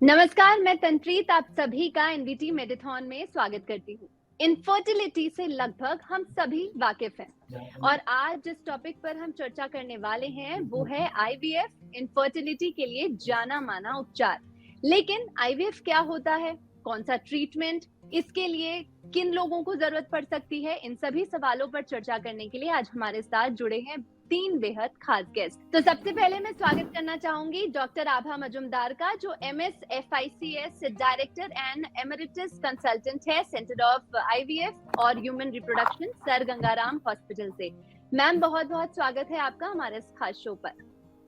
नमस्कार, मैं तनप्रीत आप सभी का एनवीटी मेडिथॉन में स्वागत करती हूँ। इनफर्टिलिटी से लगभग हम सभी वाकिफ हैं और आज जिस टॉपिक पर हम चर्चा करने वाले हैं वो है आईवीएफ, इनफर्टिलिटी के लिए जाना माना उपचार। लेकिन आईवीएफ क्या होता है, कौन सा ट्रीटमेंट, इसके लिए किन लोगों को जरूरत पड़ सकती है, इन सभी सवालों पर चर्चा करने के लिए आज हमारे साथ जुड़े हैं 3 बेहद खास गेस्ट। तो सबसे पहले मैं स्वागत करना चाहूंगी डॉक्टर आभा मजुमदार का, जो MS FICS director and emeritus consultant है सेंटर ऑफ IVF और human reproduction sir Gangaram hospital से। मैम, बहुत बहुत स्वागत है आपका हमारे इस खास शो पर।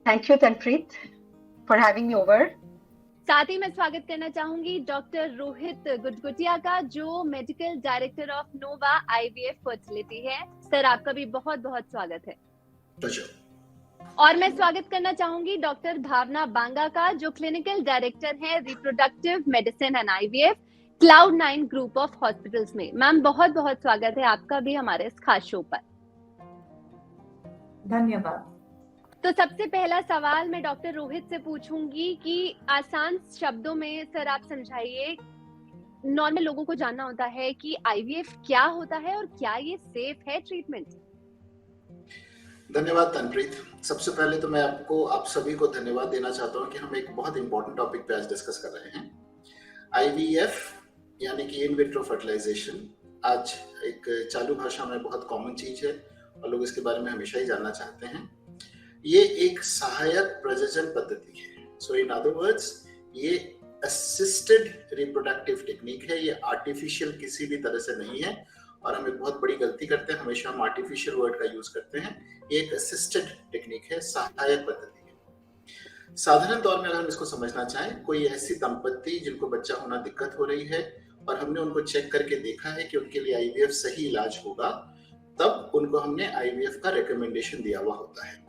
Thank you Tanpreet for having me over. साथ ही मैं स्वागत करना चाहूंगी डॉक्टर रोहित गुटगुटिया का, जो medical director of Nova IVF fertility है। सर, आपका भी बहुत बहुत स्वागत है। और मैं स्वागत करना चाहूंगी डॉक्टर भावना बांगा का, जो क्लिनिकल डायरेक्टर है reproductive medicine and IVF Cloud9 group of hospitals में। मैम, बहुत बहुत स्वागत है आपका भी हमारे इस खास शो पर। धन्यवाद। तो सबसे पहला सवाल मैं डॉक्टर रोहित से पूछूंगी कि आसान शब्दों में सर आप समझाइए, नॉर्मल लोगों को जानना होता है कि IVF क्या होता है और क्या ये सेफ है ट्रीटमेंट। धन्यवाद तनप्रीत। सबसे पहले तो मैं आप सभी को धन्यवाद देना चाहता हूं कि हम एक बहुत इंपॉर्टेंट टॉपिक पे आज डिस्कस कर रहे हैं। IVF यानी कि इन विट्रो फर्टिलाइजेशन आज एक चालू भाषा में बहुत कॉमन चीज है और लोग इसके बारे में हमेशा ही जानना चाहते हैं। ये एक सहायक प्रजनन पद्धति है। सो इन अदर वर्ड्स, ये असिस्टेड रिप्रोडक्टिव टेक्निक है। ये आर्टिफिशियल किसी भी तरह से नहीं है और हम एक बहुत बड़ी गलती करते हैं, हमेशा हम आर्टिफिशियल वर्ड का यूज करते हैं। ये एक असिस्टेड टेक्निक है, सहायक पद्धति है। साधारण तौर में अगर हम इसको समझना चाहें, कोई ऐसी दंपत्ति जिनको बच्चा होना दिक्कत हो रही है और हमने उनको चेक करके देखा है कि उनके लिए IVF सही इलाज होगा, तब उनको हमने IVF का रिकमेंडेशन दिया हुआ होता है।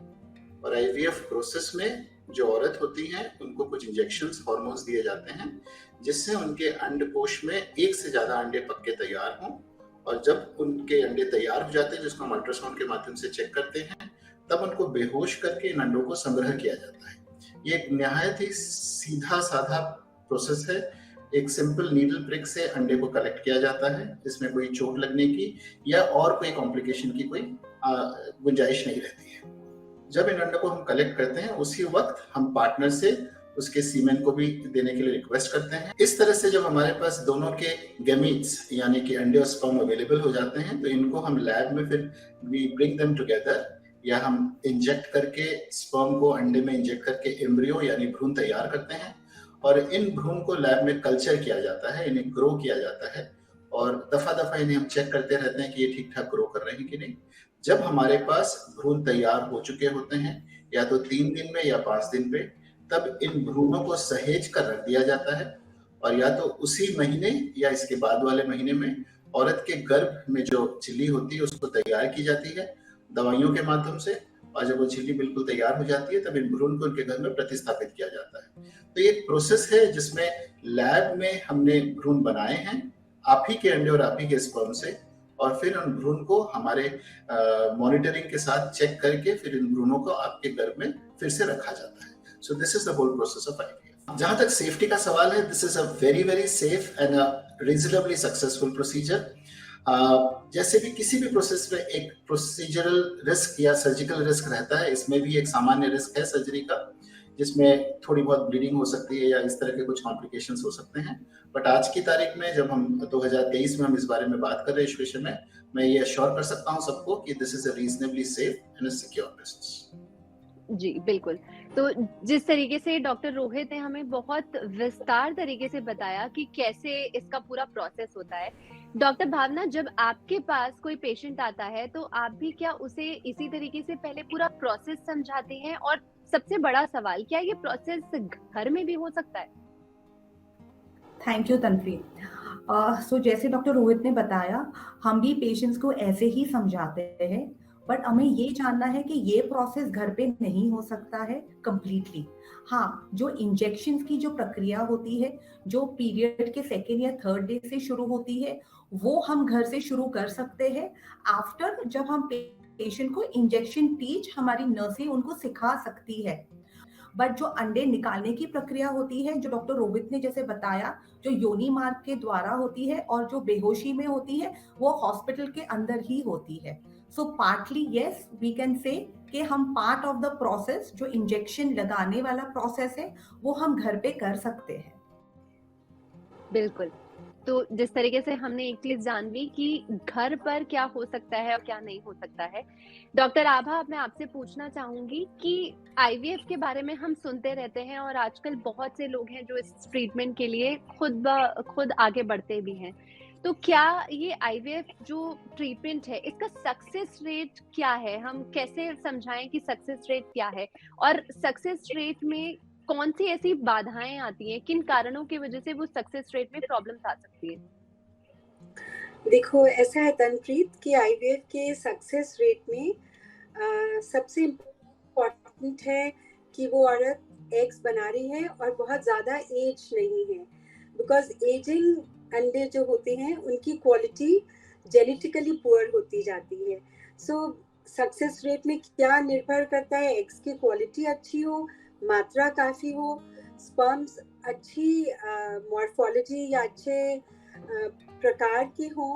और IVF प्रोसेस में जो औरत होती हैं उनको कुछ इंजेक्शंस, हार्मोन्स दिए जाते हैं जिससे उनके अंडकोश में एक से ज्यादा अंडे पक के तैयार हों। और जब उनके अंडे तैयार हो जाते हैं, जिसको हम अल्ट्रासाउंड के माध्यम से चेक करते हैं, तब उनको बेहोश करके इन अंडों को संग्रह किया जाता है। ये एक निहायत ही सीधा साधा प्रोसेस है। एक सिंपल नीडल प्रिक से अंडे को कलेक्ट किया जाता है, इसमें कोई चोट लगने की या और कोई कॉम्प्लिकेशन की कोई गुंजाइश नहीं रहती है। जब इन अंडों को हम कलेक्ट करते हैं, उसी वक्त हम पार्टनर से उसके सीमेन को भी देने के लिए रिक्वेस्ट करते हैं। इस तरह से जब हमारे पास दोनों के गैमीट्स यानी कि अंडे और स्पर्म अवेलेबल हो जाते हैं, तो इनको हम लैब में फिर वी ब्रिंग देम टुगेदर, या हम इंजेक्ट करके स्पर्म को अंडे में इंजेक्ट करके एम्ब्रियो यानी भ्रूण तैयार करते हैं और इन भ्रूण को लैब में कल्चर किया जाता है, इन्हें ग्रो किया जाता है और दफा दफा इन्हें हम चेक करते रहते हैं कि ये ठीक ठाक ग्रो कर रहे हैं कि नहीं। जब हमारे पास भ्रूण तैयार हो चुके होते हैं, या तो 3 दिन में या 5 दिन पे, तब इन भ्रूणों को सहेज कर रख दिया जाता है और या तो उसी महीने या इसके बाद वाले महीने में औरत के गर्भ में जो झिल्ली होती है उसको तैयार की जाती है दवाइयों के माध्यम से। और जब वो झिल्ली बिल्कुल तैयार हो जाती है, तब इन भ्रूण को उनके घर में प्रतिस्थापित किया जाता है। तो ये एक प्रोसेस है जिसमें लैब में हमने भ्रूण बनाए हैं आप ही के अंडे और आप ही के स्पर्म से, और फिर उन भ्रूण को हमारे मॉनिटरिंग के साथ चेक करके फिर इन भ्रूणों को आपके गर्भ में फिर से रखा जाता है। So this is the whole process of IVF. जहां तक सेफ्टी का सवाल है, this is a very safe and a reasonably successful procedure. जैसे भी किसी भी प्रोसेस में एक प्रोसीजरल रिस्क या सर्जिकल रिस्क रहता है, इसमें भी एक सामान्य रिस्क है सर्जरी का, जिसमें थोड़ी बहुत ब्लीडिंग हो सकती है या इस तरह के कुछ कॉम्प्लिकेशंस हो सकते हैं। बट आज की तारीख में जब हम 2023 में हम इस बारे में बात कर रहे हैं इस विषय में, मैं ये अश्योर कर सकता हूँ सबको कि this is a reasonably safe and a secure process. जी बिल्कुल। तो जिस तरीके से डॉक्टर रोहित ने हमें बहुत विस्तार तरीके से बताया कि कैसे इसका पूरा प्रोसेस होता है, डॉक्टर भावना, जब आपके पास कोई पेशेंट आता है तो आप भी क्या उसे इसी तरीके से पहले पूरा प्रोसेस समझाते हैं? और सबसे बड़ा सवाल, क्या ये प्रोसेस घर में भी हो सकता है? Thank you तनप्रीत। सो जैसे डॉक्टर रोहित ने बताया, हम भी पेशेंट्स को ऐसे ही समझाते हैं, बट हमें ये जानना है कि ये प्रोसेस घर पे नहीं हो सकता है कंप्लीटली। हाँ, जो इंजेक्शंस की जो प्रक्रिया होती है, जो पीरियड के 2nd या 3rd डे से शुरू होती है, वो हम घर से शुरू कर सकते हैं। आफ्टर जब हम पेशेंट को इंजेक्शन टीच हमारी नर्सें उनको सिखा सकती है। बट जो अंडे निकालने की प्रक्रिया होती है, जो डॉक्टर रोहित ने जैसे बताया, जो योनि मार्ग के द्वारा होती है और जो बेहोशी में होती है, वो हॉस्पिटल के अंदर ही होती है। So partly yes we can say कि हम पार्ट ऑफ द प्रोसेस, जो इंजेक्शन लगाने वाला प्रोसेस है, वो हम घर पे कर सकते हैं। बिल्कुल। तो जिस तरीके से हमने एक चीज जान ली कि घर पर क्या हो सकता है और क्या नहीं हो सकता है, डॉक्टर आभा, अब मैं आपसे पूछना चाहूंगी कि आईवीएफ के बारे में हम सुनते रहते हैं और आजकल बहुत से लोग हैं जो इस ट्रीटमेंट के लिए खुद आगे बढ़ते भी हैं। तो क्या ये आईवीएफ जो ट्रीटमेंट है, इसका सक्सेस रेट क्या है? हम कैसे समझाएं कि सक्सेस रेट क्या है, और सक्सेस रेट में कौन सी ऐसी बाधाएं आती हैं, किन कारणों की वजह से वो सक्सेस रेट में प्रॉब्लम्स आ सकती है? देखो, ऐसा है तनप्रीत कि आईवीएफ के सक्सेस रेट में सबसे इम्पोर्टेंट है कि वो औरत एग्स बना रही है और बहुत ज़्यादा एज नहीं है, बिकॉज एजिंग अंडे जो होते हैं उनकी क्वालिटी जेनेटिकली पुअर होती जाती है। सो सक्सेस रेट में क्या निर्भर करता है? एग्स की क्वालिटी अच्छी हो, मात्रा काफ़ी हो, स्पर्म्स अच्छी मॉर्फोलॉजी या अच्छे प्रकार के हों।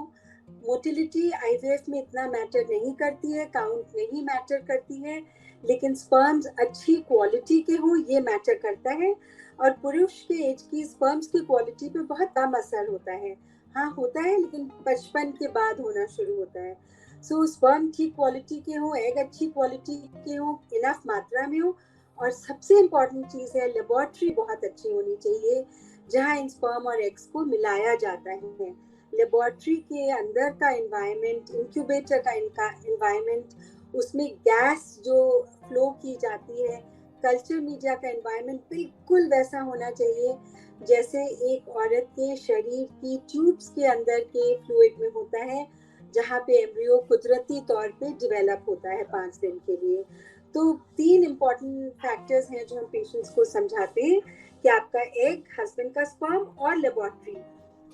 मोटिलिटी आईवीएफ में इतना मैटर नहीं करती है, काउंट नहीं मैटर करती है, लेकिन स्पर्म्स अच्छी क्वालिटी के हों ये मैटर करता है। और पुरुष के एज की स्पर्म्स की क्वालिटी पे बहुत कम असर होता है। हाँ होता है, लेकिन 55 के बाद होना शुरू होता है। सो स्पर्म ठीक क्वालिटी के हों, एग अच्छी क्वालिटी के हों, इनफ मात्रा में हो, और सबसे इम्पॉर्टेंट चीज़ है लेबोरेटरी बहुत अच्छी होनी चाहिए जहाँ इन स्पर्म और एग्स को मिलाया जाता है। लेबोरेटरी के अंदर का एनवायरनमेंट, इंक्यूबेटर का एनवायरनमेंट, उसमें गैस जो फ्लो की जाती है, कल्चर मीडिया का एनवायरनमेंट बिल्कुल वैसा होना चाहिए जैसे एक औरत के शरीर की ट्यूब्स के अंदर के फ्लूइड में होता है, जहाँ पे एम्ब्रियो कुदरती तौर पे डिवेलप होता है 5 दिन के लिए। तो 3 इम्पॉर्टेंट फैक्टर्स हैं जो हम पेशेंट्स को समझाते हैं कि आपका एग, हस्बैंड का स्पर्म और लेबोरेटरी,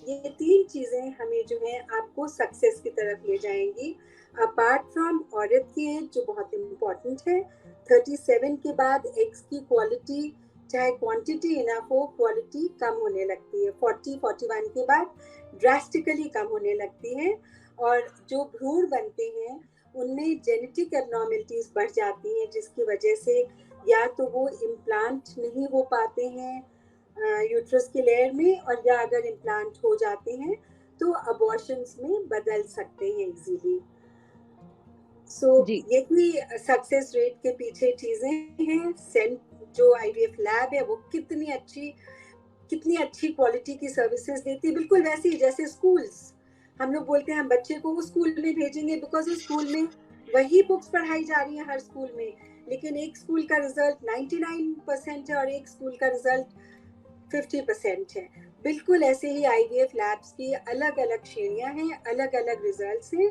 ये 3 चीज़ें हमें जो है आपको सक्सेस की तरफ ले जाएंगी। अपार्ट फ्रॉम औरत की एज जो बहुत इम्पॉर्टेंट है, 37 के बाद एग्स की क्वालिटी चाहे क्वांटिटी इनफ हो, क्वालिटी कम होने लगती है। 40-41 के बाद ड्रास्टिकली कम होने लगती है, और जो भ्रूण बनते हैं उनमें जेनेटिक एबनॉर्मलिटीज बढ़ जाती हैं, जिसकी वजह से या तो वो इम्प्लांट नहीं हो पाते हैं यूट्रस की लेयर में, और या अगर इम्प्लांट हो जाते हैं तो अबॉर्शंस में बदल सकते हैं इजीली। सो यही सक्सेस रेट के पीछे चीज़ें हैं। सेंट जो आईवीएफ लैब है वो कितनी अच्छी क्वालिटी की सर्विसेज देती है, बिल्कुल वैसे ही जैसे स्कूल्स। हम लोग बोलते हैं हम बच्चे को उस स्कूल में भेजेंगे बिकॉज उस स्कूल में वही बुक्स पढ़ाई जा रही हैं हर स्कूल में, लेकिन एक स्कूल का रिजल्ट 99% है और एक स्कूल का रिजल्ट 50% है। बिल्कुल ऐसे ही आईवीएफ लैब्स की अलग अलग श्रेणियां हैं, अलग अलग रिजल्ट्स हैं,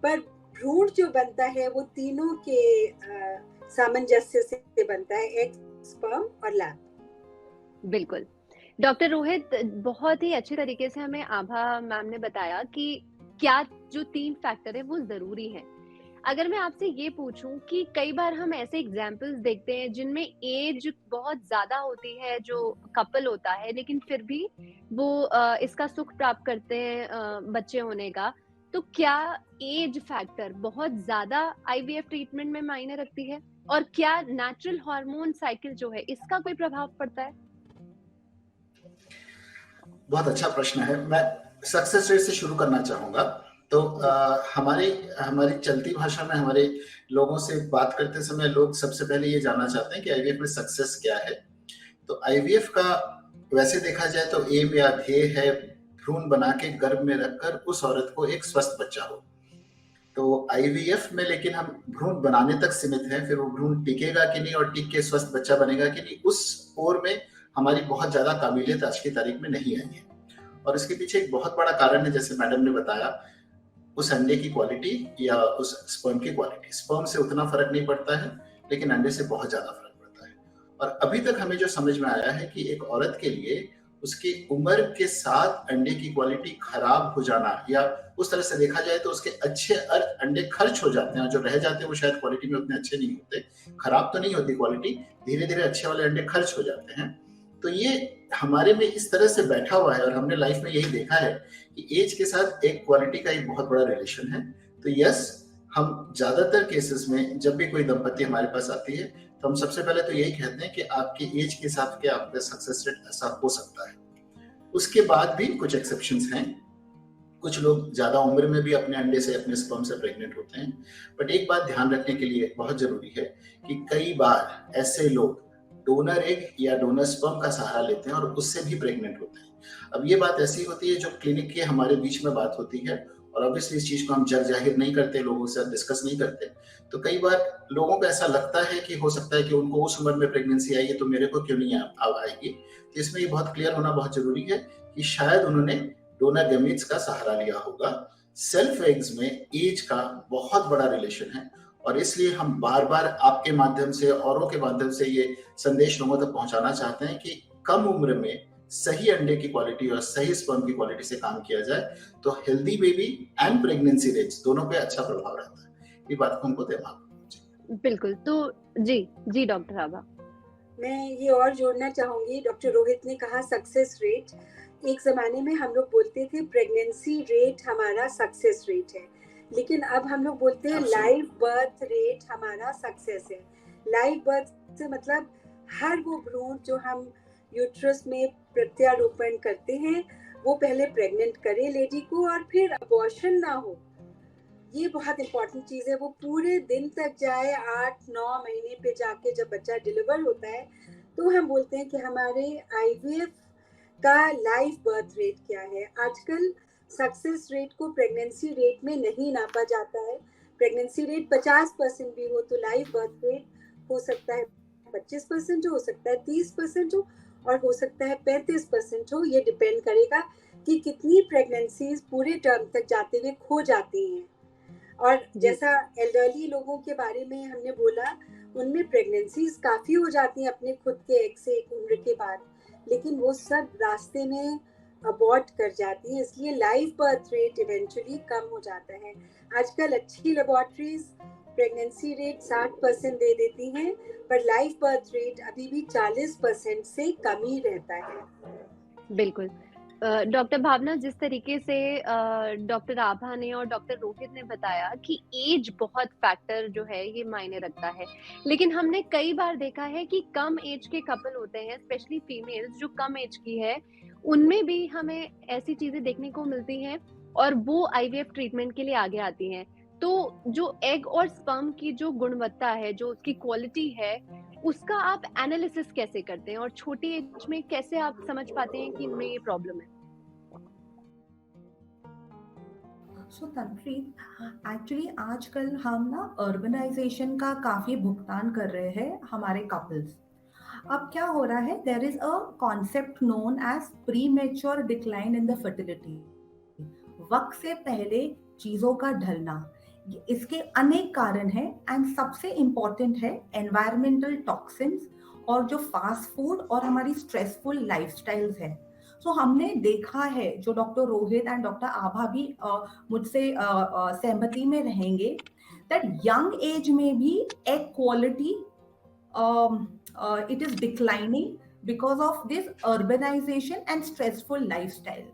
पर भ्रूण जो बनता है वो तीनों के सामंजस्य से बनता है, एग, स्पर्म और लैब। बिल्कुल। डॉक्टर रोहित, बहुत ही अच्छे तरीके से हमें आभा मैम ने बताया कि क्या जो 3 फैक्टर है वो जरूरी है। अगर मैं आपसे ये पूछूं कि कई बार हम ऐसे एग्जाम्पल्स देखते हैं जिनमें एज बहुत ज्यादा होती है जो कपल होता है, लेकिन फिर भी वो इसका सुख प्राप्त करते हैं बच्चे होने का। तो क्या एज फैक्टर बहुत ज्यादा आईवीएफ ट्रीटमेंट में मायने रखती है, और क्या नेचुरल हार्मोन साइकिल जो है इसका कोई प्रभाव पड़ता है? बहुत अच्छा प्रश्न है। मैं सक्सेस रेट से शुरू करना चाहूंगा। तो हमारी चलती भाषा में हमारे लोगों से बात करते समय लोग सबसे पहले ये जानना चाहते हैं कि आईवीएफ में सक्सेस क्या है। तो आईवीएफ का वैसे देखा जाए तो एम या ध्येय है भ्रूण बना के गर्भ में रखकर उस औरत को एक स्वस्थ बच्चा हो। तो आईवीएफ में लेकिन हम भ्रूण बनाने तक सीमित हैं, फिर वो भ्रूण टिकेगा कि नहीं और टिक के स्वस्थ बच्चा बनेगा कि नहीं, उस ओर में हमारी बहुत ज्यादा काबिलियत आज की तारीख में नहीं आई है। और इसके पीछे एक बहुत बड़ा कारण है, जैसे मैडम ने बताया, उस अंडे की क्वालिटी या उस स्पर्म की क्वालिटी। स्पर्म से उतना फर्क नहीं पड़ता है, लेकिन अंडे से बहुत ज्यादा फर्क पड़ता है। और अभी तक हमें जो समझ में आया है कि एक औरत के लिए उसकी उम्र के साथ अंडे की क्वालिटी खराब हो जाना, या उस तरह से देखा जाए तो उसके अच्छे अंडे खर्च हो जाते हैं, जो रह जाते हैं वो शायद क्वालिटी में उतने अच्छे नहीं होते, खराब तो नहीं होती क्वालिटी, धीरे धीरे अच्छे वाले अंडे खर्च हो जाते हैं। तो ये हमारे में इस तरह से बैठा हुआ है, और हमने लाइफ में यही देखा है कि एज के साथ एक क्वालिटी का एक बहुत बड़ा रिलेशन है। तो यस, हम ज्यादातर केसेस में जब भी कोई दंपति हमारे पास आती है तो हम सबसे पहले तो यही कहते हैं कि आपकी एज के हिसाब से आपका सक्सेस रेट ऐसा हो सकता है। उसके बाद भी कुछ एक्सेप्शंस हैं, कुछ लोग ज्यादा उम्र में भी अपने अंडे से, अपने स्पर्म से प्रेग्नेंट होते हैं। बट एक बात ध्यान रखने के लिए बहुत जरूरी है कि कई बार ऐसे लोग डोनर एग या डोनर स्पर्म का सहारा लेते हैं और उससे भी प्रेग्नेंट होते हैं। अब ये बात ऐसी होती है जो क्लिनिक के हमारे बीच में बात होती है, और ऑब्वियसली इस चीज को हम जग जाहिर नहीं करते, लोगों से डिस्कस नहीं करते। तो कई बार लोगों को ऐसा लगता है कि हो सकता है कि उनको उस उम्र में प्रेगनेंसी आई है तो मेरे को क्यों नहीं आएगी। तो इसमें ये बहुत क्लियर होना बहुत जरूरी है कि शायद उन्होंने डोनर गैमीट्स का सहारा लिया होगा। सेल्फ एग्स में एज का बहुत बड़ा रिलेशन है, और इसलिए हम बार बार आपके माध्यम से, औरों के माध्यम से ये संदेश लोगों तक पहुंचाना चाहते हैं कि कम उम्र में सही अंडे की क्वालिटी और सही स्पर्म की क्वालिटी से काम किया जाए तो healthy baby and pregnancy rates दोनों पे अच्छा प्रभाव रहता है। ये बात को हमको दिमाग में। बिल्कुल। तो जी डॉक्टर आभा, मैं ये और जोड़ना चाहूंगी, डॉक्टर रोहित ने कहा सक्सेस रेट। एक जमाने में हम लोग बोलते थे प्रेगनेंसी रेट हमारा सक्सेस रेट है, लेकिन अब हम लोग बोलते हैं लाइव बर्थ रेट हमारा सक्सेस है। लाइव बर्थ से मतलब हर वो भ्रूण जो हम यूट्रस में प्रत्यारोपण करते हैं वो पहले प्रेग्नेंट करे लेडी को, और फिर अबॉर्शन ना हो। ये बहुत इंपॉर्टेंट चीज है, वो पूरे दिन तक जाए, 8-9 महीने पे जाके जब बच्चा डिलीवर होता है तो हम बोलते हैं कि हमारे आईवीएफ का लाइव बर्थ रेट क्या है। आजकल सक्सेस रेट को प्रेगनेंसी रेट में नहीं नापा जाता है। प्रेगनेंसी रेट 50% भी हो तो लाइव बर्थ रेट हो सकता है 25% हो सकता है 30% हो, और हो सकता है 35% हो। ये डिपेंड करेगा कि कितनी प्रेगनेंसीज पूरे टर्म तक जाते हुए खो जाती हैं। और जैसा एल्डरली लोगों के बारे में हमने बोला, उनमें प्रेगनेंसीज काफी हो जाती हैं अपने खुद के एक से एक उम्र के बाद, लेकिन वो सब रास्ते में अबॉर्ट कर जाती हैं, इसलिए live birth rate eventually come हो जाता है। आजकल अच्छी लेबोरेटरीज प्रेगनेंसी रेट 60% दे देती हैं, पर लाइव बर्थ रेट अभी भी 40% से कम ही रहता है। बिल्कुल। डॉक्टर भावना, जिस तरीके से डॉक्टर आभा ने और डॉक्टर रोहित ने बताया कि एज बहुत फैक्टर जो है ये मायने रखता है, लेकिन हमने कई बार देखा है कि कम एज के कपल होते हैं, स्पेशली फीमेल्स जो कम एज की है, उनमें भी हमें ऐसी चीजें देखने को मिलती हैं और वो आईवीएफ ट्रीटमेंट के लिए आगे आती हैं। तो जो एग और स्पर्म की जो गुणवत्ता है, जो उसकी क्वालिटी है, उसका आप एनालिसिस कैसे करते हैं और छोटी एज में कैसे आप समझ पाते हैं कि इनमें ये प्रॉब्लम है? सो तनप्रीत, एक्चुअली आजकल हम ना अर्बनाइजेशन का काफी भुगतान कर रहे हैं हमारे कपल्स। अब क्या हो रहा है, there is a concept known as premature decline in the fertility. वक्त से पहले चीजों का ढलना, इसके अनेक कारण हैं, एंड सबसे इंपॉर्टेंट है एनवायरमेंटल टॉक्सिन्स और जो फास्ट फूड और हमारी स्ट्रेसफुल लाइफस्टाइल्स है। सो हमने देखा है, जो डॉक्टर रोहित एंड डॉक्टर आभा भी मुझसे सहमति में रहेंगे, दैट यंग एज में भी egg quality it is declining because of this urbanization and stressful lifestyle.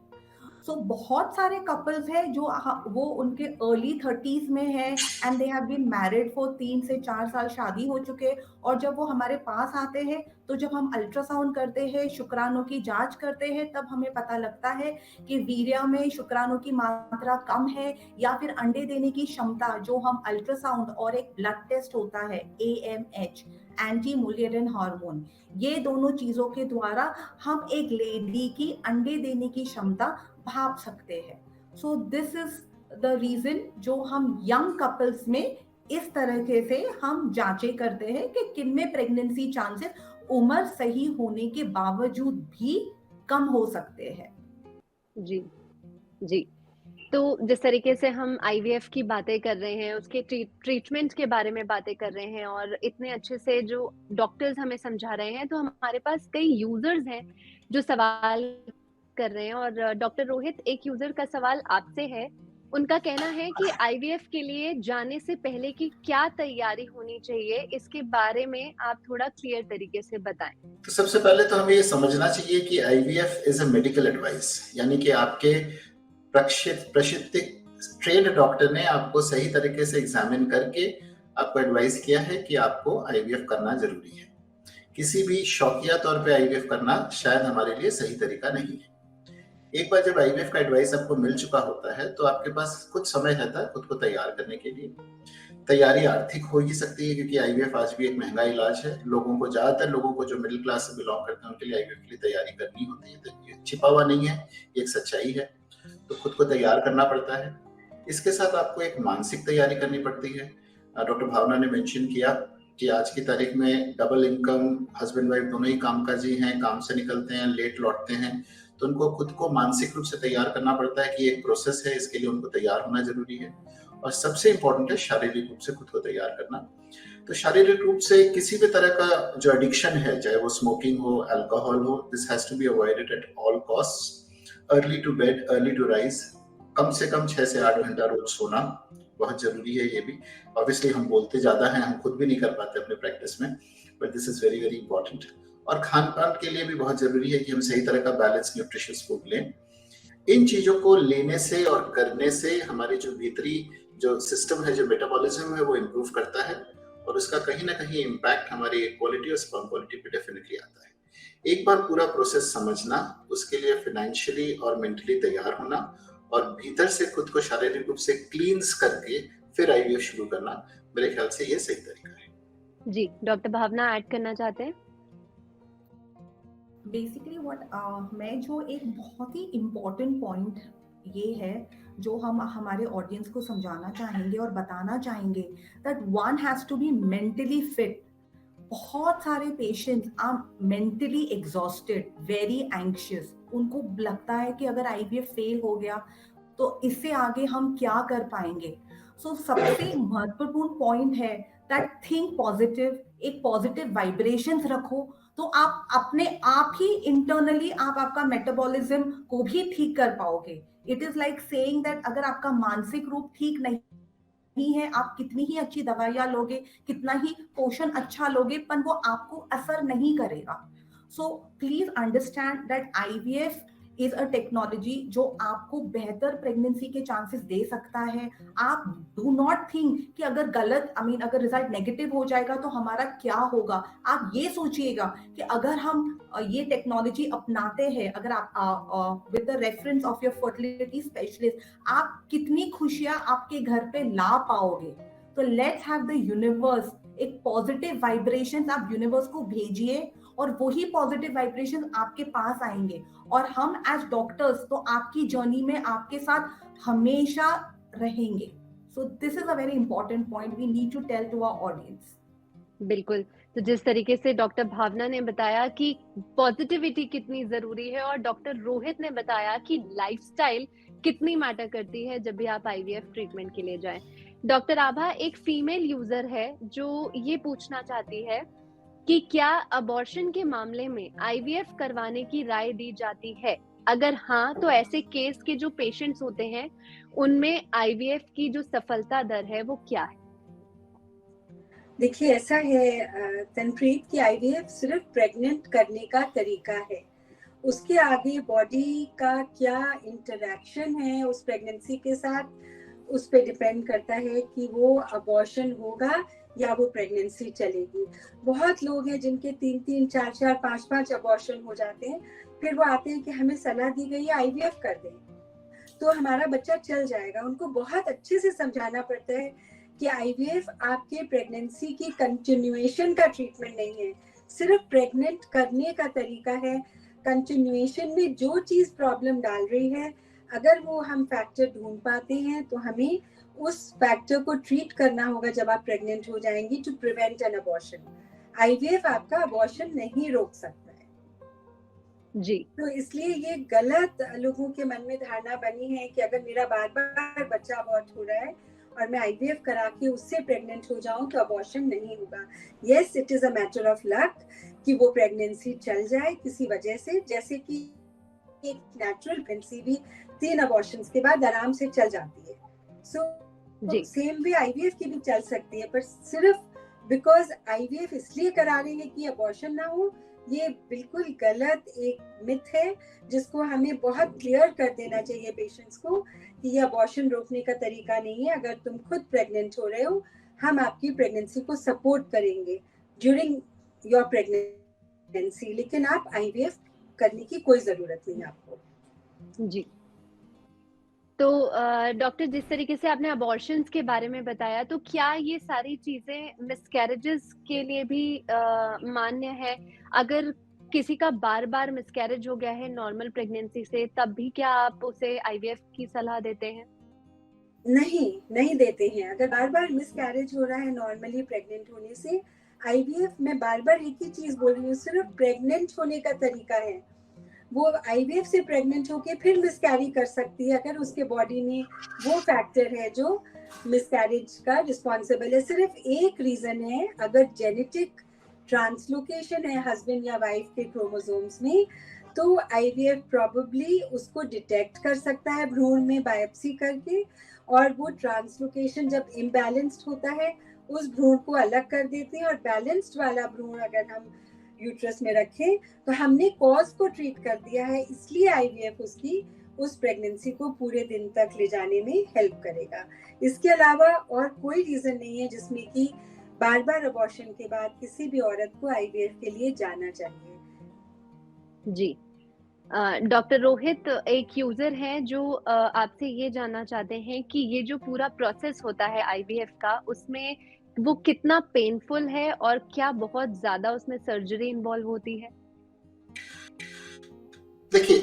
So बहुत सारे कपल्स हैं जो वो उनके अर्ली 30s में है and they have been married for 3 से 4 साल, शादी हो चुके, और जब वो हमारे पास आते हैं तो जब हम अल्ट्रासाउंड करते हैं, शुक्राणु की जांच करते हैं, तब हमें पता लगता है कि वीर्य में शुक्राणु की मात्रा कम है, या फिर अंडे देने की क्षमता, जो हम अल्ट्रासाउंड और एक ब्लड टेस्ट होता है AMH, एंटी मुलियरिन हार्मोन, ये दोनों चीजों के द्वारा हम एक लेडी की अंडे देने की क्षमता भाप सकते हैं। So this is the reason जो हम यंग कपल्स में इस तरह से हम जांचें करते हैं कि किनमें प्रेगनेंसी चांसेस उम्र सही होने के बावजूद भी कम हो सकते हैं। जी जी। तो जिस तरीके से हम आईवीएफ की बातें कर रहे हैं, उसके ट्रीटमेंट के बारे में बातें कर रहे हैं और इतने अच्छे से जो डॉक्टर्स हमें समझा रहे हैं, तो हमारे पास कई यूजर्स हैं जो सवाल कर रहे हैं। और डॉक्टर रोहित, एक यूजर का सवाल आपसे है। उनका कहना है कि आईवीएफ के लिए जाने से पहले की क्या तैयारी होनी चाहिए, इसके बारे में आप थोड़ा क्लियर तरीके से बताएं। तो सबसे पहले तो हमें ये समझना चाहिए कि IVF is a medical advice, यानी कि आपके प्रशिक्षित ट्रेंड डॉक्टर ने आपको सही तरीके से एग्जामिन करके आपको एडवाइस किया है कि आपको आईवीएफ करना जरूरी है। किसी भी शौकिया तौर पे आईवीएफ करना शायद हमारे लिए सही तरीका नहीं है। एक बार जब आईवीएफ का एडवाइस आपको मिल चुका होता है तो आपके पास कुछ समय रहता है खुद को तैयार करने के लिए। तैयारी आर्थिक हो ही सकती है क्योंकि आईवीएफ आज भी एक महंगा इलाज है। ज्यादातर लोगों को जो मिडिल क्लास से बिलोंग करते हैं उनके लिए आईवीएफ के लिए तैयारी करनी होती है। तो ये छिपा हुआ नहीं है, ये एक सच्चाई है। तो खुद को तैयार करना पड़ता है। इसके साथ आपको एक मानसिक तैयारी करनी पड़ती है। डॉक्टर भावना ने मेंशन किया कि आज की तारीख में डबल इनकम, हस्बैंड वाइफ दोनों ही कामकाजी हैं, काम से निकलते हैं, लेट लौटते हैं, तो उनको खुद को मानसिक रूप से तैयार करना पड़ता है कि एक प्रोसेस है, इसके लिए उनको तैयार होना जरूरी है। और सबसे इंपॉर्टेंट है शारीरिक रूप से खुद को तैयार करना। तो शारीरिक रूप से किसी भी तरह का जो एडिक्शन है, चाहे वो स्मोकिंग हो, अल्कोहल हो, this has to be avoided at all cost. Early to bed, early to rise, कम से कम 6 से 8 घंटा रोज सोना बहुत जरूरी है। ये भी ऑब्वियसली हम बोलते ज्यादा हैं, हम खुद भी नहीं कर पाते अपने प्रैक्टिस में, but this is very very important. और खान पान के लिए भी बहुत जरूरी है कि हम सही तरह का बैलेंस न्यूट्रिशियस फूड लें। इन चीजों को लेने से और करने से हमारे जो भीतरी जो सिस्टम है, जो मेटाबॉलिज्म है, वो इम्प्रूव करता है और उसका कहीं ना कहीं इम्पैक्ट हमारी क्वालिटी और स्पर्म क्वालिटी पे डेफिनेटली आता है। एक बार पूरा प्रोसेस समझना, उसके लिए फाइनेंशियली और मेंटली तैयार होना और भीतर से खुद को शारीरिक रूप से क्लींस करके फिर आईवीएफ शुरू करना, मेरे ख्याल से ये सही तरीका है। जी, डॉक्टर भावना ऐड करना चाहते हैं? बेसिकली मैं जो एक बहुत ही इम्पोर्टेंट पॉइंट ये है जो हम हमारे ऑडियंस को समझाना चाहेंगे और बताना चाहेंगे, that one has to be mentally fit. बहुत सारे patients are mentally exhausted, very anxious. उनको लगता है कि अगर आईवीएफ फेल हो गया तो इससे आगे हम क्या कर पाएंगे। सो सबसे महत्वपूर्ण पॉइंट है दैट थिंक पॉजिटिव, एक पॉजिटिव वाइब्रेशंस रखो, तो आप अपने आप ही इंटरनली आप आपका मेटाबॉलिज्म को भी ठीक कर पाओगे। It is like saying that अगर आपका मानसिक रूप ठीक नहीं है, आप कितनी ही अच्छी दवाइयां लोगे, कितना ही पोषण अच्छा लोगे, पर वो आपको असर नहीं करेगा। So please understand that IVF is a technology जो आपको बेहतर प्रेगनेंसी के चांसेस दे सकता है। आप डू नॉट थिंक कि अगर गलत अगर रिजल्ट नेगेटिव हो जाएगा तो हमारा क्या होगा। आप ये सोचिएगा कि अगर हम ये टेक्नोलॉजी अपनाते हैं, अगर आप with the reference of your fertility specialist, आप कितनी खुशियां आपके घर पे ला पाओगे। तो लेट्स हैव द यूनिवर्स, एक पॉजिटिव वाइब्रेशन आप यूनिवर्स को भेजिए और वही पॉजिटिव वाइब्रेशन आपके पास आएंगे और हम एज डॉक्टर्स तो आपकी जर्नी में आपके साथ हमेशा रहेंगे। So this is a very important point we need to tell to our audience. बिल्कुल। तो जिस तरीके से डॉक्टर भावना ने बताया कि पॉजिटिविटी कितनी जरूरी है और डॉक्टर रोहित ने बताया कि लाइफस्टाइल कितनी मैटर करती है जब भी आप आईवीएफ ट्रीटमेंट के लिए जाएं। डॉक्टर आभा, एक फीमेल यूजर है जो ये पूछना चाहती है कि क्या अबॉर्शन के मामले में आईवीएफ करवाने की राय दी जाती है? अगर हाँ, तो ऐसे केस के जो पेशेंट्स होते हैं उनमें आईवीएफ की जो सफलता दर है वो क्या है? देखिए, ऐसा है तनप्रीत कि आईवीएफ सिर्फ प्रेग्नेंट करने का तरीका है। उसके आगे बॉडी का क्या इंटरेक्शन है उस प्रेगनेंसी के साथ, उस पे डिपेंड करता है कि वो अबॉर्शन होगा या वो प्रेगनेंसी चलेगी। बहुत लोग हैं जिनके 3-3, 4-4, 5-5 अबॉर्शन हो जाते हैं, फिर वो आते हैं कि हमें सलाह दी गई है आईवीएफ कर दें तो हमारा बच्चा चल जाएगा। उनको बहुत अच्छे से समझाना पड़ता है कि आईवीएफ आपके प्रेगनेंसी की कंटिन्यूएशन का ट्रीटमेंट नहीं है, सिर्फ प्रेग्नेंट करने का तरीका है। कंटिन्यूएशन में जो चीज प्रॉब्लम डाल रही है, अगर वो हम फैक्टर ढूंढ पाते हैं तो हमें उस फैक्टर को ट्रीट करना होगा जब आप प्रेग्नेंट हो जाएंगी, to prevent an abortion. IVF आपका अबॉर्शन नहीं रोक सकता है। जी तो इसलिए ये गलत लोगों के मन में धारणा बनी है कि अगर मेरा बार बार बच्चा अबॉर्ट हो रहा है और मैं आईवीएफ करा के उससे प्रेग्नेंट हो जाऊं तो अबॉर्शन नहीं होगा। Yes, it is a matter of luck कि वो प्रेगनेंसी चल जाए किसी वजह से, जैसे कि एक नेचुरल प्रेगनेंसी भी 3 अबॉर्शंस के बाद आराम से चल जाती है। सो सेम वे आईवीएफ की भी चल सकती है, पर सिर्फ बिकॉज आईवीएफ इसलिए करा रहे हैं कि अबॉर्शन ना हो, ये बिल्कुल गलत एक मिथ है जिसको हमें बहुत क्लियर कर देना चाहिए पेशेंट्स को कि ये अबॉर्शन रोकने का तरीका नहीं है। अगर तुम खुद प्रेग्नेंट हो रहे हो, हम आपकी प्रेगनेंसी को सपोर्ट करेंगे ड्यूरिंग योर प्रेगनेंसी, लेकिन आप आईवीएफ करने की कोई जरूरत नहीं है आपको। जी। तो डॉक्टर, जिस तरीके से आपने अबॉर्शंस के बारे में बताया, तो क्या ये सारी चीजें मिसकैरेजेस के लिए भी मान्य है? अगर किसी का बार बार मिसकैरेज हो गया है नॉर्मल प्रेगनेंसी से, तब भी क्या आप उसे आईवीएफ की सलाह देते हैं? नहीं देते हैं। अगर बार बार मिसकैरेज हो रहा है नॉर्मली प्रेग्नेंट होने से, आईवीएफ में बार बार एक ही चीज बोल रही हूँ, सिर्फ प्रेग्नेंट होने का तरीका है। वो आईवीएफ से प्रेग्नेंट होके फिर मिसकैरी कर सकती है अगर उसके बॉडी में वो फैक्टर है जो मिसकैरेज का रिस्पॉन्सिबल है। सिर्फ एक रीजन है, अगर जेनेटिक ट्रांसलोकेशन है हस्बैंड या वाइफ के क्रोमोसोम्स में, तो आईवीएफ प्रोबेबली उसको डिटेक्ट कर सकता है भ्रूण में बायोप्सी करके, और वो ट्रांसलोकेशन जब इम्बैलेंस्ड होता है उस भ्रूण को अलग कर देते हैं, और बैलेंस्ड वाला भ्रूण अगर हम यूट्रस में रखें तो हमने कॉज को ट्रीट कर दिया है। इसलिए आईवीएफ उसकी उस प्रेगनेंसी को पूरे दिन तक ले जाने में हेल्प करेगा। इसके अलावा और कोई रीजन नहीं है जिसमें कि बार बार अबॉर्शन के बाद किसी भी औरत को आईवीएफ के लिए जाना चाहिए। जी। डॉक्टर रोहित एक यूजर हैं जो आपसे ये जानना चाहते हैं कि ये जो पूरा प्रोसेस होता है आईवीएफ का, उसमें वो कितना पेनफुल है और क्या बहुत ज्यादा उसमें सर्जरी इन्वॉल्व होती है? देखिए,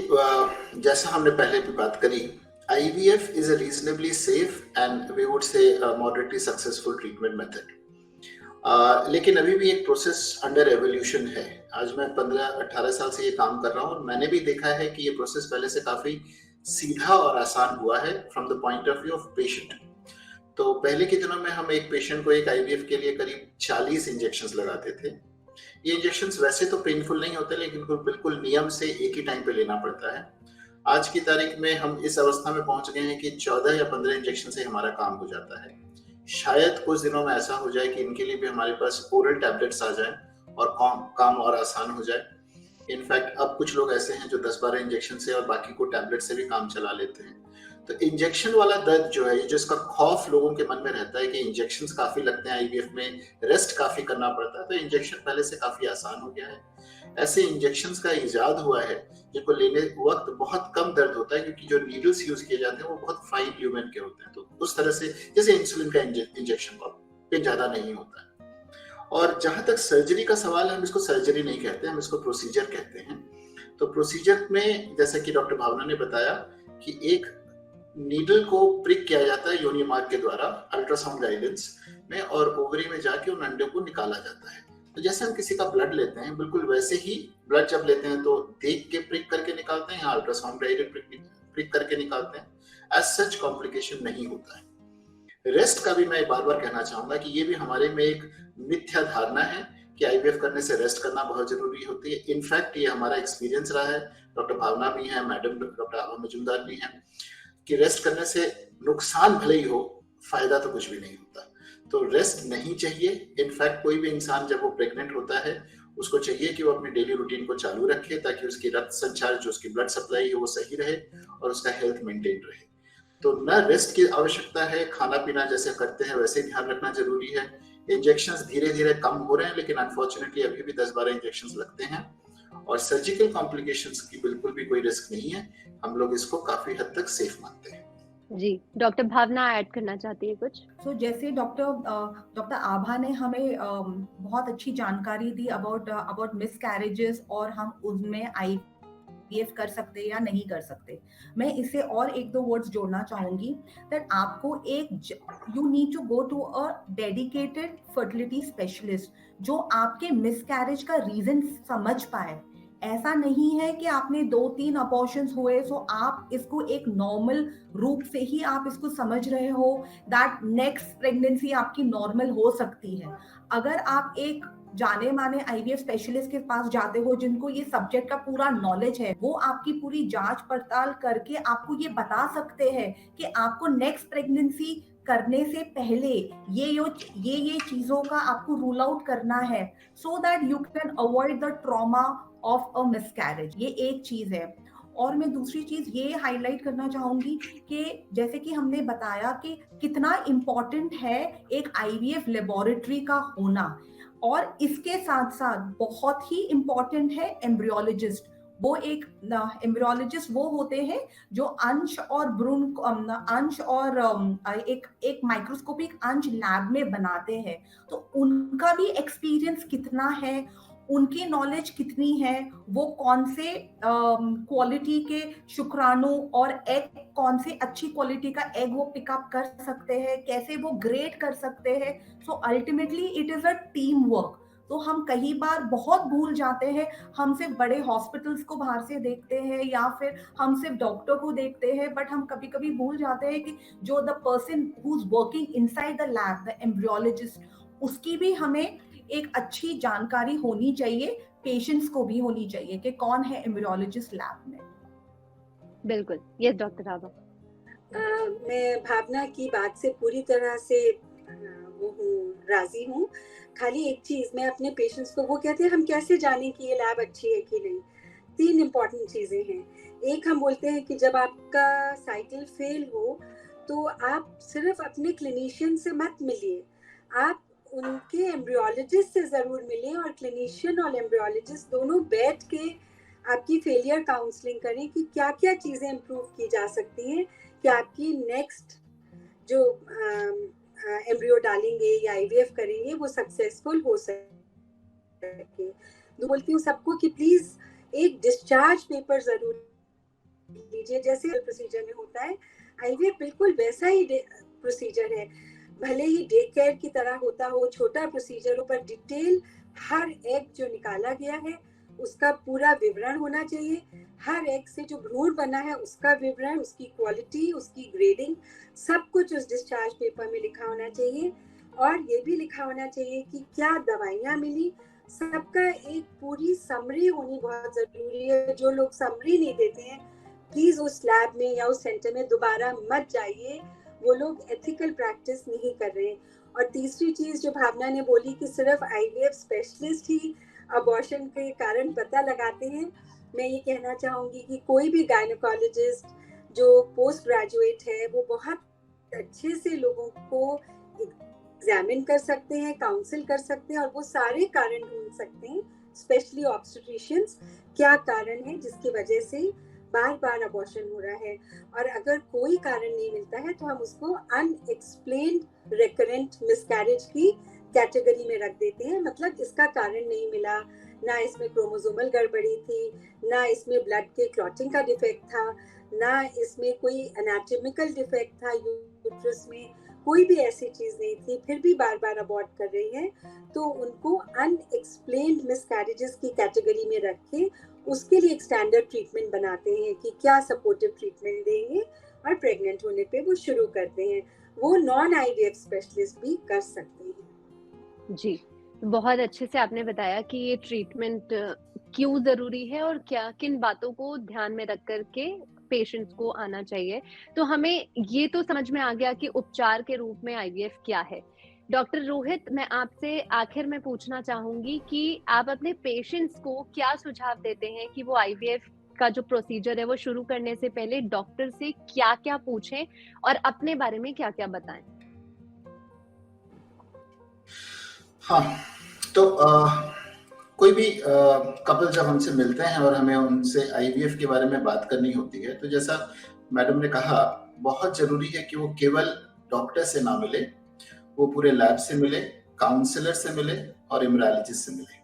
जैसा हमने पहले भी बात करी, IVF is a reasonably safe and we would say a moderately successful treatment method. लेकिन अभी भी एक प्रोसेस अंडर एवोल्यूशन है। आज मैं 15-18 साल से ये काम कर रहा हूँ और मैंने भी देखा है कि ये प्रोसेस पहले से काफी सीधा और आसान हुआ है from the point of view of patient. तो पहले के दिनों में हम एक पेशेंट को एक IVF के लिए करीब 40 इंजेक्शंस लगाते थे। ये इंजेक्शंस वैसे तो पेनफुल नहीं होते, लेकिन बिल्कुल नियम से एक ही टाइम पे लेना पड़ता है। आज की तारीख में हम इस अवस्था में पहुंच गए हैं कि 14 या 15 इंजेक्शन से हमारा काम हो जाता है। शायद कुछ दिनों में ऐसा हो जाए कि इनके लिए भी हमारे पास ओरल टैबलेट्स आ जाएं और काम और आसान हो जाए। इनफैक्ट अब कुछ लोग ऐसे हैं जो 10-12 इंजेक्शन से और बाकी को टैबलेट से भी काम चला लेते हैं। तो इंजेक्शन वाला दर्द जो है, जिसका खौफ लोगों के मन में रहता है कि इंजेक्शंस काफी लगते हैं आईवीएफ में, रेस्ट काफी करना पड़ता है, तो इंजेक्शन पहले से काफी आसान हो गया है। ऐसे इंजेक्शंस का इजाद हुआ है जिनको लेने वक्त बहुत कम दर्द होता है, क्योंकि जो नीडल्स यूज किए जाते हैं वो बहुत फाइन ल्यूमेन के होते हैं। तो उस तरह से जैसे इंसुलिन का इंजेक्शन पे ज्यादा नहीं होता है। और जहां तक सर्जरी का सवाल है, हम इसको सर्जरी नहीं कहते, हम इसको प्रोसीजर कहते हैं। तो प्रोसीजर में जैसा कि डॉक्टर भावना ने बताया कि एक नीडल को प्रिक किया जाता है योनि मार्ग के द्वारा अल्ट्रासाउंड गाइडेंस में, और ओवरी में जाके उन अंडों को निकाला जाता है। तो जैसे हम किसी का ब्लड लेते हैं, बिल्कुल वैसे ही ब्लड जब लेते हैं तो देख के प्रिक करके निकालते हैं, या अल्ट्रासाउंड गाइडेड प्रिक करके निकालते हैं। एज सच कॉम्प्लिकेशन नहीं होता है। रेस्ट का भी मैं बार बार कहना चाहूंगा कि ये भी हमारे में एक मिथ्या धारणा है कि आईवीएफ करने से रेस्ट करना बहुत जरूरी होती है। इनफैक्ट ये हमारा एक्सपीरियंस रहा है, डॉक्टर भावना भी है, मैडम डॉक्टर आभा मजूमदार भी हैं, कि रेस्ट करने से नुकसान भले ही हो, फायदा तो कुछ भी नहीं होता। तो रेस्ट नहीं चाहिए। इनफैक्ट कोई भी इंसान जब वो प्रेग्नेंट होता है, उसको चाहिए कि वो अपनी डेली रूटीन को चालू रखे, ताकि उसकी रक्त संचार, जो उसकी ब्लड सप्लाई है, वो सही रहे और उसका हेल्थ मेंटेन रहे। तो न रेस्ट की आवश्यकता है, खाना पीना जैसे करते हैं वैसे ध्यान रखना जरूरी है। इंजेक्शंस धीरे धीरे कम हो रहे हैं, लेकिन अनफॉर्चुनेटली अभी भी 10-12 इंजेक्शंस लगते हैं। और सर्जिकल कॉम्प्लिकेशंस की बिल्कुल भी कोई रिस्क नहीं है। हम लोग इसको काफी हद तक सेफ मानते हैं। जी, डॉक्टर भावना ऐड करना चाहती है कुछ? तो जैसे डॉक्टर आभा ने हमें बहुत अच्छी जानकारी दी अबाउट मिसकैरेजेस और हम उनमें आईवीएफ कर सकते या नहीं कर सकते। मैं इससे और 1-2 वर्ड्स जोड़ना चाहूंगी दैट आपको you need to go to a dedicated fertility specialist जो आपके मिसकैरेज का रीजन समझ पाए ऐसा नहीं है कि आपने 2-3 अबॉर्शंस हुए सो आप इसको एक नॉर्मल रूप से ही आप इसको समझ रहे हो दैट नेक्स्ट प्रेगनेंसी आपकी नॉर्मल हो सकती है। अगर आप एक जाने माने आईवीएफ स्पेशलिस्ट के पास जाते हो जिनको ये सब्जेक्ट का पूरा नॉलेज है, वो आपकी पूरी जांच पड़ताल करके आपको ये बता सकते हैं कि आपको नेक्स्ट प्रेगनेंसी करने से पहले ये चीजों का आपको रूल आउट करना है so that you can avoid the trauma of a miscarriage. ये एक चीज है। और मैं दूसरी चीज ये हाईलाइट करना चाहूंगी कि जैसे कि हमने बताया कि कितना इम्पोर्टेंट है एक आईवीएफ लेबोरेटरी का होना, और इसके साथ साथ बहुत ही इम्पोर्टेंट है एम्ब्रियोलॉजिस्ट। वो एक एम्ब्रियोलॉजिस्ट वो होते हैं जो अंश और भ्रूण अंश और एक माइक्रोस्कोपिक अंश लैब में बनाते हैं, तो उनका भी एक्सपीरियंस कितना है, उनकी नॉलेज कितनी है, वो कौन से क्वालिटी के शुक्राणु और एग, कौन से अच्छी क्वालिटी का एग वो पिकअप कर सकते हैं, कैसे वो ग्रेड कर सकते हैं। So ultimately it is a team work. तो हम कई बार बहुत भूल जाते हैं, हम सिर्फ बड़े हॉस्पिटल्स को बाहर से देखते हैं या फिर हम सिर्फ डॉक्टर को देखते हैं, बट हम कभी कभी भूल जाते हैं कि जो the person who is working inside the lab, the embryologist, उसकी भी हमें एक अच्छी जानकारी होनी चाहिए, पेशेंट्स को भी होनी चाहिए कि कौन है एम्ब्रियोलॉजिस्ट लैब में। बिल्कुल, यस डॉक्टर आभा। मैं भावना की बात से पूरी तरह से राजी हूँ। खाली एक चीज, मैं अपने पेशेंट्स को, वो कहते हैं हम कैसे जाने कि ये लैब अच्छी है कि नहीं। 3 इम्पॉर्टेंट चीजें हैं। एक, हम बोलते हैं कि जब आपका साइकिल फेल हो तो आप सिर्फ अपने क्लिनिशियन से मत मिलिए, आप उनके एम्ब्रियोलॉजिस्ट से जरूर मिलें, और क्लिनिशियन और एम्ब्रियोलॉजिस्ट दोनों बैठ के आपकी फेलियर काउंसलिंग करें कि क्या क्या चीजें इम्प्रूव की जा सकती हैं कि आपकी नेक्स्ट जो एम्ब्रियो डालेंगे या आईवीएफ करेंगे वो सक्सेसफुल हो सके। तो बोलती हूँ सबको कि प्लीज एक डिस्चार्ज पेपर जरूर लीजिए, जैसे प्रोसीजर में होता है। आईवीएफ बिल्कुल वैसा ही प्रोसीजर है, भले ही डे केयर की तरह होता हो, छोटा प्रोसीजर हो, पर डिटेल हर एग जो निकाला गया है उसका पूरा विवरण होना चाहिए। हर एग से जो भ्रूण बना है उसका विवरण, उसकी क्वालिटी, उसकी ग्रेडिंग, सब कुछ उस डिस्चार्ज पेपर में लिखा होना चाहिए। और ये भी लिखा होना चाहिए कि क्या दवाइयाँ मिली, सबका एक पूरी समरी होनी बहुत जरूरी है। जो लोग समरी नहीं देते हैं, प्लीज उस लैब में या उस सेंटर में दोबारा मत जाइए, वो लोग एथिकल प्रैक्टिस नहीं कर रहे हैं। और तीसरी चीज जो भावना ने बोली कि सिर्फ आईवीएफ स्पेशलिस्ट ही अबॉर्शन के कारण पता लगाते हैं, मैं ये कहना चाहूंगी कि कोई भी गायनेकोलॉजिस्ट जो पोस्ट ग्रेजुएट है वो बहुत अच्छे से लोगों को एग्जामिन कर सकते हैं, काउंसिल कर सकते हैं, और वो सारे कारण ढूंढ सकते हैं, स्पेशली ऑब्स्टेट्रिशियंस, क्या कारण है जिसकी वजह से बार बार अबॉर्शन हो रहा है। और अगर कोई कारण नहीं मिलता है तो हम उसको अनएक्सप्लेन्ड रिकरेंट मिसकैरेज की कैटेगरी में रख देते हैं। मतलब इसका कारण नहीं मिला, ना इसमें क्रोमोसोमल गड़बड़ी थी, ना इसमें ब्लड के क्लॉटिंग का डिफेक्ट था, ना इसमें कोई एनाटॉमिकल डिफेक्ट था, यूट्रस में कोई भी ऐसी चीज नहीं थी, फिर भी बार बार अबॉर्ट कर रही है, तो उनको अनएक्सप्लेन्ड मिसकैरेजेस की कैटेगरी में रख के उसके लिए एक स्टैंडर्ड ट्रीटमेंट बनाते हैं कि क्या सपोर्टिव ट्रीटमेंट देंगे, और प्रेग्नेंट होने पे वो शुरू करते हैं। वो नॉन आईवीएफ स्पेशलिस्ट भी कर सकते हैं। जी, बहुत अच्छे से आपने बताया कि ये ट्रीटमेंट क्यों जरूरी है और क्या किन बातों को ध्यान में रख करके पेशेंट्स को आना चाहिए। तो हमें ये तो समझ में आ गया कि उपचार के रूप में आईवीएफ क्या है। डॉक्टर रोहित, मैं आपसे आखिर में पूछना चाहूंगी कि आप अपने पेशेंट्स को क्या सुझाव देते हैं कि वो आईवीएफ का जो प्रोसीजर है वो शुरू करने से पहले डॉक्टर से क्या-क्या पूछें और अपने बारे में क्या-क्या बताएं? हाँ, तो कोई भी कपल जब हमसे मिलते हैं और हमें उनसे आईवीएफ के बारे में बात करनी होती है, तो जैसा मैडम ने कहा, बहुत जरूरी है कि वो केवल डॉक्टर से ना मिले, वो पूरे लैब से मिले, काउंसलर से मिले और एम्ब्रियोलॉजिस्ट से मिले,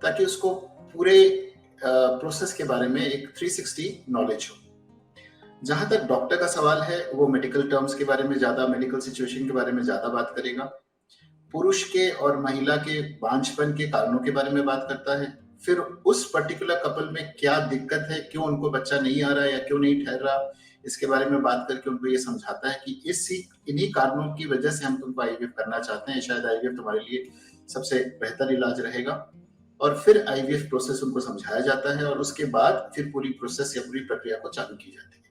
ताकि उसको पूरे प्रोसेस के बारे में एक 360 नॉलेज हो। जहां तक डॉक्टर का सवाल है, वो मेडिकल टर्म्स के बारे में ज्यादा, मेडिकल सिचुएशन के बारे में ज्यादा बात करेगा। पुरुष के और महिला के बांझपन के कारणों के बारे में बात करता है, फिर उस पर्टिकुलर कपल में क्या दिक्कत है, क्यों उनको बच्चा नहीं आ रहा या क्यों नहीं ठहर रहा, इसके बारे में बात करके उनको ये समझाता है कि इन्हीं कारणों की वजह से हम तुमको आईवीएफ करना चाहते हैं, शायद आईवीएफ तुम्हारे लिए सबसे बेहतर इलाज रहेगा। और फिर आईवीएफ प्रोसेस उनको समझाया जाता है और उसके बाद फिर पूरी प्रोसेस या पूरी प्रक्रिया को चालू की जाती है।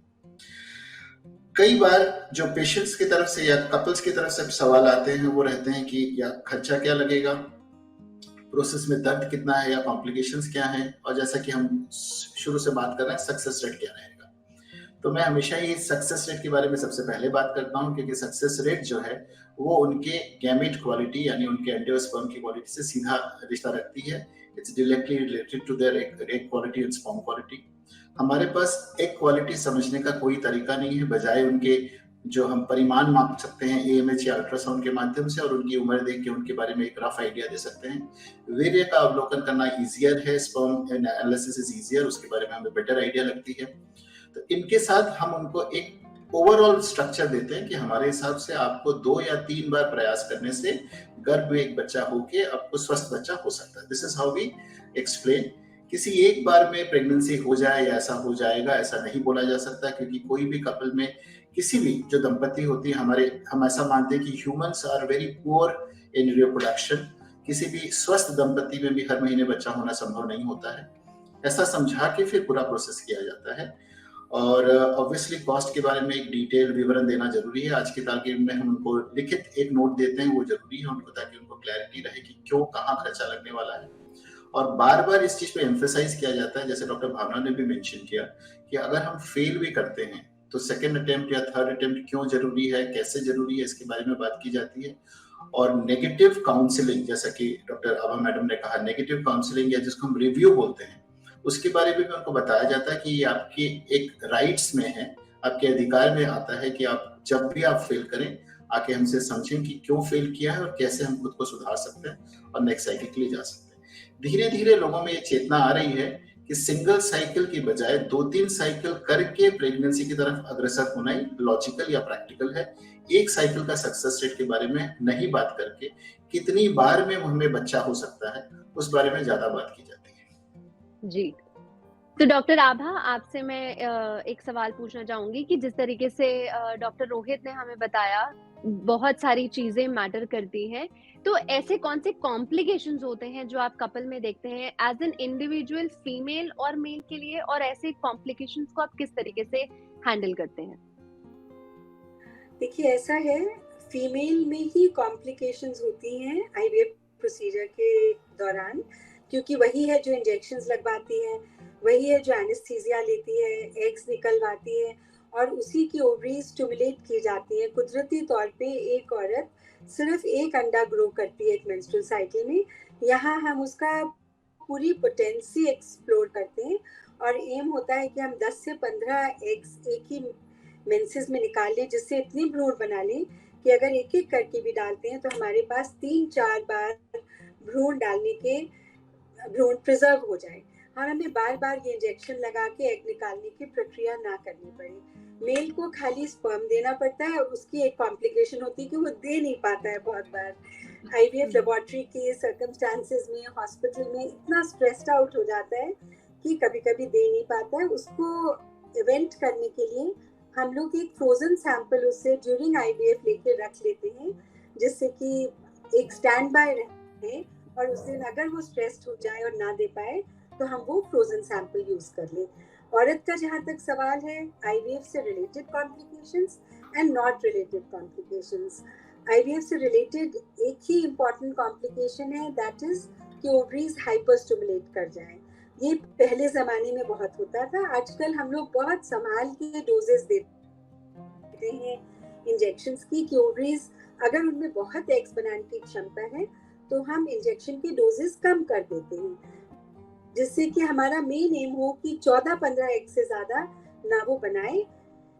कई बार जो पेशेंट्स की तरफ से या कपल्स की तरफ से सवाल आते हैं वो रहते हैं कि या खर्चा क्या लगेगा, प्रोसेस में दर्द कितना है या कॉम्प्लिकेशंस क्या हैं, और जैसा कि हम शुरू से बात कर रहे हैं सक्सेस रेट क्या रहेगा। तो मैं हमेशा ही सक्सेस रेट के बारे में सबसे पहले बात करता हूं, क्योंकि सक्सेस रेट जो है वो उनके गैमेट क्वालिटी यानी उनके एंजियोस्पर्म की क्वालिटी से सीधा रिश्ता रखती है। It's directly related to their egg quality and sperm quality. हमारे पास एग क्वालिटी समझने का कोई तरीका नहीं है, बजाय उनके जो हम परिमाण माप सकते हैं AMH या अल्ट्रासाउंड के माध्यम से, और उनकी उम्र देख के उनके बारे में एक रफ आइडिया दे सकते हैं। वीर्य का अवलोकन करना इजियर है, स्पर्म एनालिसिस इज इजियर, उसके बारे में हमें बेटर आइडिया लगती है। तो इनके साथ हम उनको एक ओवरऑल स्ट्रक्चर देते हैं कि हमारे हिसाब से आपको 2 या 3 बार प्रयास करने से गर्भ में एक बच्चा होके आपको स्वस्थ बच्चा हो सकता है। This is how we explain. किसी एक बार में प्रेगनेंसी हो जाए या ऐसा हो जाएगा ऐसा नहीं बोला जा सकता, क्योंकि कोई भी कपल में किसी भी जो दंपति होती है, हम ऐसा मानते हैं कि humans are very poor in reproduction. किसी भी स्वस्थ दंपति में भी हर महीने बच्चा होना संभव नहीं होता है। ऐसा समझा के फिर पूरा प्रोसेस किया जाता है। और ऑब्वियसली कॉस्ट के बारे में एक डिटेल विवरण देना जरूरी है। आज की तारीख में हम उनको लिखित एक नोट देते हैं, वो जरूरी है उनको, ताकि उनको क्लैरिटी रहे कि क्यों कहाँ खर्चा लगने वाला है। और बार बार इस चीज पे एम्फेसाइज किया जाता है, जैसे डॉक्टर भावना ने भी मेंशन किया कि अगर हम फेल भी करते हैं तो सेकंड अटेम्प्ट या थर्ड अटेम्प्ट क्यों जरूरी है, कैसे जरूरी है, इसके बारे में बात की जाती है। और नेगेटिव काउंसलिंग, जैसा कि डॉक्टर आभा मैडम ने कहा, नेगेटिव काउंसलिंग या जिसको हम रिव्यू बोलते हैं, उसके बारे में भी उनको बताया जाता है कि ये आपके एक राइट्स में है, आपके अधिकार में आता है कि आप जब भी आप फेल करें आके हमसे समझें कि क्यों फेल किया है और कैसे हम खुद को सुधार सकते हैं और नेक्स्ट साइकिल के लिए जा सकते हैं। धीरे धीरे लोगों में ये चेतना आ रही है कि सिंगल साइकिल की बजाय 2-3 साइकिल करके प्रेगनेंसी की तरफ अग्रसर होना ही लॉजिकल या प्रैक्टिकल है। एक साइकिल का सक्सेस रेट के बारे में नहीं बात करके कितनी बार में हमें बच्चा हो सकता है उस बारे में ज्यादा बात की जाती है। जी, तो डॉक्टर आभा, आपसे मैं एक सवाल पूछना चाहूंगी कि जिस तरीके से डॉक्टर रोहित ने हमें बताया बहुत सारी चीजें मैटर करती हैं, तो ऐसे कौन से कॉम्प्लिकेशंस होते हैं जो आप कपल में देखते हैं एज एन इंडिविजुअल, फीमेल और मेल के लिए, और ऐसे कॉम्प्लिकेशंस को आप किस तरीके से हैंडल करते हैं? देखिए, ऐसा है, फीमेल में ही कॉम्प्लिकेशंस होती हैं आईवीएफ प्रोसीजर के दौरान, क्योंकि वही है जो इंजेक्शंस लगवाती है, वही है जो एनेस्थीसिया लेती है, एग्स निकलवाती है और उसी की ओवरीज स्टिमुलेट की जाती है। कुदरती तौर पे एक औरत सिर्फ एक अंडा ग्रो करती है एक मेंस्ट्रुअल साइकिल में। यहाँ हम उसका पूरी पोटेंसी एक्सप्लोर करते हैं और एम होता है कि हम 10 से 15 एग्स एक ही मेंसेस में निकाल लें, जिससे इतनी भ्रूण बना लें कि अगर एक एक करके भी डालते हैं तो हमारे पास 3-4 बार भ्रूण डालने के भ्रूण प्रिजर्व हो जाए और हमें बार बार ये इंजेक्शन लगा के एग निकालने की प्रक्रिया ना करनी पड़े। मेल को खाली स्पर्म देना पड़ता है और उसकी एक कॉम्प्लिकेशन होती है कि वो दे नहीं पाता है बहुत बार। आईवीएफ लेबोरेटरी के सर्कमस्टांसेस में, हॉस्पिटल में इतना स्ट्रेस्ड आउट हो जाता है कि कभी कभी दे नहीं पाता है। उसको इवेंट करने के लिए हम लोग एक फ्रोजन सैंपल उससे ड्यूरिंग आईवीएफ लेके रख लेते हैं, जिससे कि एक स्टैंड बाय रहे और उस दिन अगर वो स्ट्रेस्ड हो जाए और ना दे पाए तो हम वो फ्रोजन सैंपल यूज कर लें। औरत का जहाँ तक सवाल है, आईवीएफ से related complications and not related complications. IVF से रिलेटेड एक ही इम्पॉर्टेंट कॉम्प्लिकेशन है, दैट इज कि ओवरीज हाइपर स्टिमुलेट कर जाए। ये पहले जमाने में बहुत होता था, आजकल हम लोग बहुत संभाल के डोजेस देते हैं इंजेक्शंस की कि ओवरीज अगर उनमें बहुत एग्स बनाने की क्षमता है तो हम इंजेक्शन के डोजेस कम कर देते हैं, जिससे कि हमारा मेन एम हो कि 14-15 एग से ज्यादा ना वो बनाए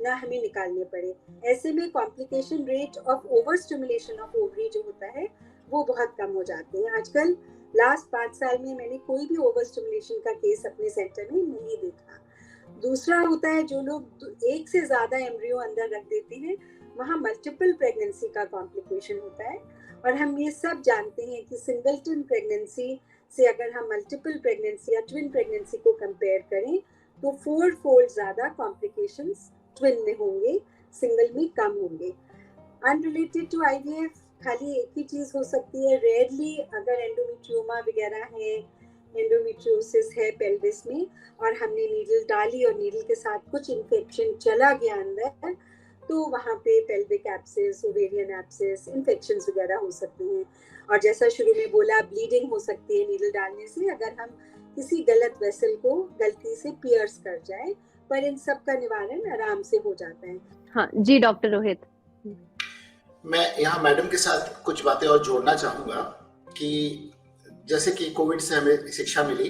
ना हमें निकालने पड़े। ऐसे में complication rate of over stimulation of ovary जो होता है वो बहुत कम हो जाते हैं। आजकल लास्ट 5 साल में मैंने कोई भी ओवर स्टिमुलेशन का केस अपने सेंटर में नहीं देखा। दूसरा होता है जो लोग एक से ज्यादा एम्ब्रियो अंदर रख देते हैं, वहाँ मल्टीपल प्रेगनेंसी का कॉम्प्लिकेशन होता है। और हम ये सब जानते हैं कि सिंगलटन प्रेगनेंसी से अगर हम मल्टीपल प्रेगनेंसी या ट्विन प्रेगनेंसी को कंपेयर करें तो 4 फोल्ड ज़्यादा कॉम्प्लिकेशंस ट्विन में होंगे, सिंगल में कम होंगे। अनरिलेटेड टू आईवीएफ खाली एक ही चीज़ हो सकती है, रेयरली अगर एंडोमेट्रियोमा वगैरह है, एंडोमेट्रियोसिस है पेल्विस में और हमने नीडल डाली और नीडल के साथ कुछ इन्फेक्शन चला गया अंदर, तो वहाँ पे pelvic abscess, ovarian abscess, infections वगैरह हो सकते हैं। और जैसा शुरू में बोला, ब्लीडिंग हो सकती है नीडल डालने से अगर हम किसी गलत वेसल को गलती से पियर्स कर जाए, पर इन सब का निवारण आराम से हो जाता है। हाँ जी डॉक्टर रोहित। मैं यहाँ मैडम के साथ कुछ बातें और जोड़ना चाहूँगा कि जैसे कि कोविड से हमें शिक्षा मिली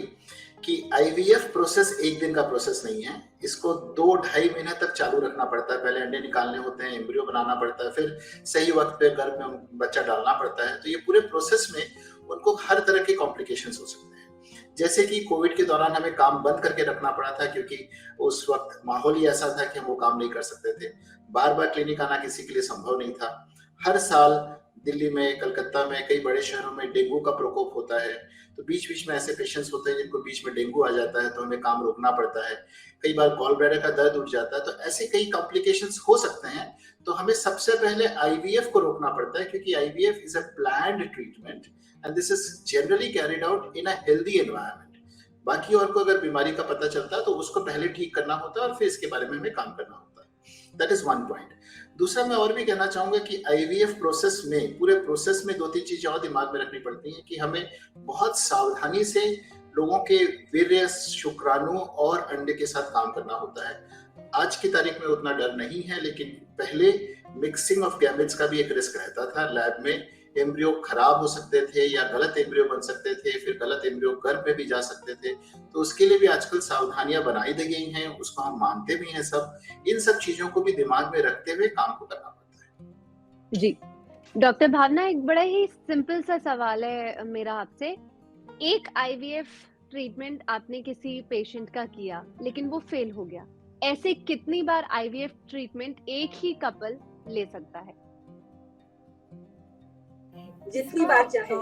कि आईवीएफ प्रोसेस एक दिन का प्रोसेस नहीं है, इसको 2-2.5 महीने तक चालू रखना पड़ता है। पहले अंडे निकालने होते हैं, एम्ब्रियो बनाना पड़ता है, फिर सही वक्त पे गर्भ में बच्चा डालना पड़ता है। तो ये पूरे प्रोसेस में उनको हर तरह के कॉम्प्लिकेशंस हो सकते हैं। जैसे कि कोविड के दौरान हमें काम बंद करके रखना पड़ा था क्योंकि उस वक्त माहौल ही ऐसा था कि हम वो काम नहीं कर सकते थे। बार बार क्लिनिक आना किसी के लिए संभव नहीं था। हर साल दिल्ली में, कलकत्ता में, कई बड़े शहरों में डेंगू का प्रकोप होता है, तो बीच बीच में ऐसे पेशेंट्स होते हैं जिनको बीच में डेंगू आ जाता है, तो हमें काम रोकना पड़ता है। कई बार गॉल ब्लैडर का दर्द उठ जाता है, तो ऐसे कई कॉम्प्लिकेशंस हो सकते हैं। तो हमें सबसे पहले आईवीएफ को रोकना पड़ता है क्योंकि IVF is a planned treatment and this is generally carried out in a healthy environment. बाकी और को अगर बीमारी का पता चलता है तो उसको पहले ठीक करना होता है और फिर इसके बारे में हमें काम करना होता है। That is one point. दूसरा मैं और भी कहना चाहूंगा कि आईवीएफ प्रोसेस में, पूरे प्रोसेस में 2-3 चीजें और दिमाग में रखनी पड़ती हैं कि हमें बहुत सावधानी से लोगों के वीर्य, शुक्राणु और अंडे के साथ काम करना होता है। आज की तारीख में उतना डर नहीं है, लेकिन पहले मिक्सिंग ऑफ गैमेट्स का भी एक रिस्क रहता था। लैब में एम्ब्रियो खराब हो सकते थे या गलत एम्ब्रियो बन सकते थे, फिर गलत एम्ब्रियो गर्भ में भी जा सकते थे। तो उसके लिए भी आजकल सावधानियां बनाई दी गई हैं, उसको हम मानते भी हैं सब। इन सब चीजों को भी दिमाग में रखते हुए काम को करना पड़ता है। जी डॉक्टर भावना, एक बड़ा ही सिंपल सा सवाल है मेरा आपसे। एक आईवीएफ ट्रीटमेंट आपने किसी पेशेंट का किया लेकिन वो फेल हो गया, ऐसे कितनी बार आईवीएफ ट्रीटमेंट एक ही कपल ले सकता है? जितनी बार चाहे।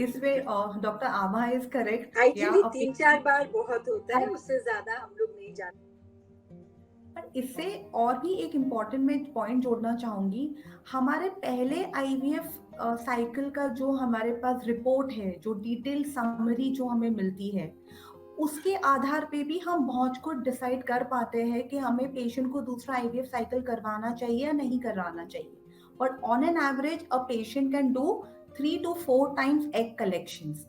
इसमें doctor Abha is correct. Ideally 3-4 बार बहुत होता है, उससे ज्यादा हम लोग नहीं जानते। पर इससे और भी एक इम्पॉर्टेंट मैं पॉइंट जोड़ना चाहूंगी। हमारे पहले आईवीएफ साइकिल का जो हमारे पास रिपोर्ट है, जो डिटेल समरी जो हमें मिलती है, उसके आधार पे भी हम बहुत कुछ डिसाइड कर पाते हैं कि हमें पेशेंट को दूसरा आईवीएफ साइकिल करवाना चाहिए या नहीं करवाना चाहिए। But on an average a patient can do 3 to 4 times egg collections।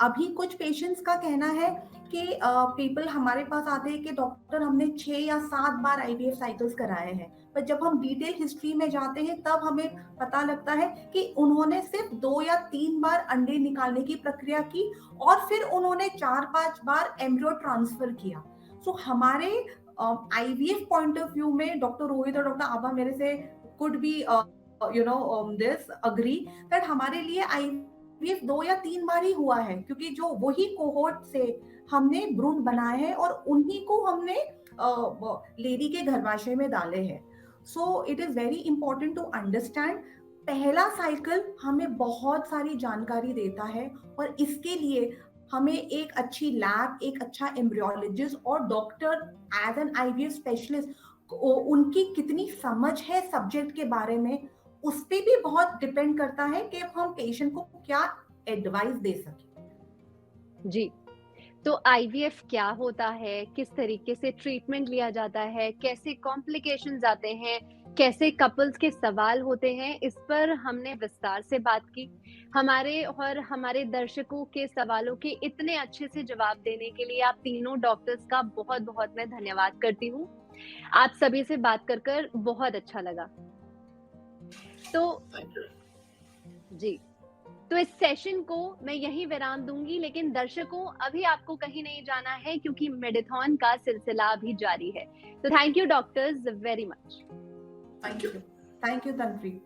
अभी कुछ पेशेंट्स का कहना है कि पीपल हमारे पास आते हैं कि डॉक्टर हमने 6 या 7 बार आईवीएफ साइकिल्स कराए हैं, पर जब हम डिटेल हिस्ट्री में जाते हैं तब हमें पता लगता है कि उन्होंने सिर्फ 2 या 3 बार अंडे निकालने की प्रक्रिया की और फिर उन्होंने 4-5 बार एम्ब्रियो ट्रांसफर किया। सो हमारे आईवीएफ पॉइंट ऑफ व्यू में डॉक्टर रोहित और डॉक्टर आभा मेरे से could be this agree that हमारे लिए आईवीएफ 2 या 3 बार ही हुआ है, क्योंकि जो वही कोहोर्ट से हमने भ्रूण बनाए हैं और उन्हीं को हमने लेडी के गर्भाशय में डाले हैं। So it is very important to understand, पहला साइकिल हमें बहुत सारी जानकारी देता है और इसके लिए हमें एक अच्छी लैब, एक अच्छा एम्ब्रियोलॉजिस्ट और doctor as an IVF specialist, उनकी कितनी समझ है सब्जेक्ट के बारे में, उस पे भी बहुत डिपेंड करता है कि हम पेशेंट को क्या एडवाइस दे सके। जी, तो आईवीएफ क्या होता है, किस तरीके से ट्रीटमेंट लिया जाता है, कैसे कॉम्प्लिकेशंस आते हैं, कैसे कपल्स के सवाल होते हैं, इस पर हमने विस्तार से बात की। हमारे और हमारे दर्शकों के सवालों के इतने अच्छे से जवाब देने के लिए आप तीनों डॉक्टर्स का बहुत बहुत मैं धन्यवाद करती हूँ। आप सभी से बात कर बहुत अच्छा लगा। तो जी, तो इस सेशन को मैं यही विराम दूंगी, लेकिन दर्शकों अभी आपको कहीं नहीं जाना है क्योंकि मेडिथॉन का सिलसिला अभी जारी है। तो thank you doctors very much. Thank you तनप्रीत।